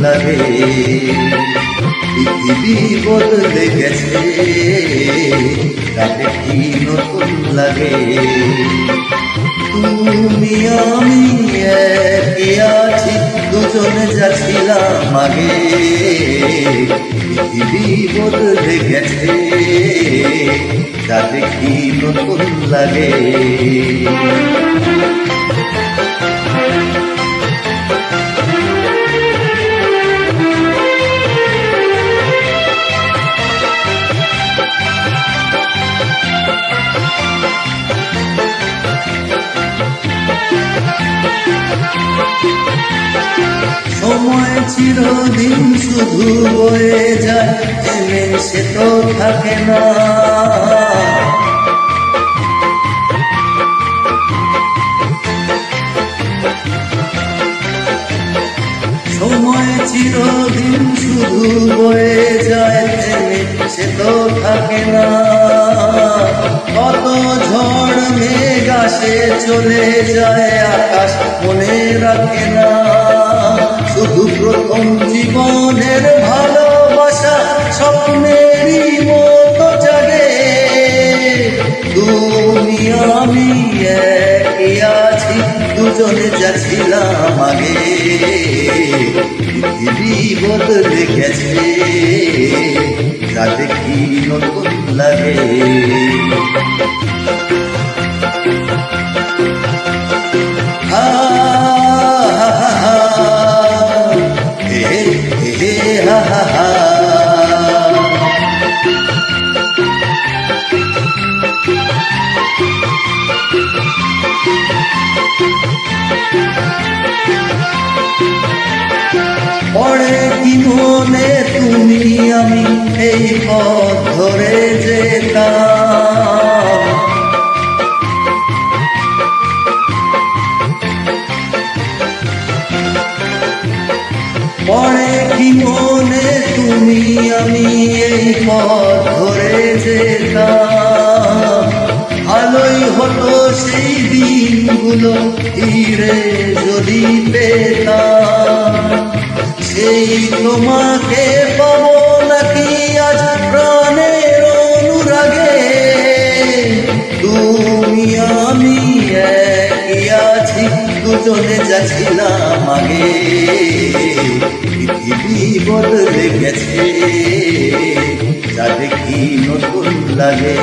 লাগে। পৃথিবী বদলে গেছে, তাতে কি নতুন লাগে। তুমি আমি একে আছি, দুজনে যাচ্ছিলাম আগে। পৃথিবী বদলে গেছে, তাতে কি নতুন লাগে। সময় চিরদিন শুধু বয়ে যায়, থেমে সে তো থাকে না। সময় চিরদিন শুধু বয়ে যায়, থেমে সে তো থাকে না। কত ঝড় মেঘ আসে চলে যায়, আকাশ মনে রাখে না। শুধু প্রথম জীবনের ভালোবাসা স্বপ্নেরই মতো জাগে। তুমি আমি একে আছি, দুজনে যাচ্ছিলাম আগে। পৃথিবী বদলে গেছে, তাতে কি নতুন লাগে। পড়ে কি মনে তুমি আমি এই পথ ধরে যেতাম। পড়ে কি মনে তুমি আমি এই পথ ধরে যেতাম। ভালোই হতো সেই দিনগুলো ফিরে যদি পেতাম। সেই তোমাকে পাবো নাকি আজ প্রাণের অনুরাগে। তুমি আমি একই আছি, দুজনে যাচ্ছিলাম আগে। পৃথিবী বদলে গেছে, তাতে কি নতুন লাগে।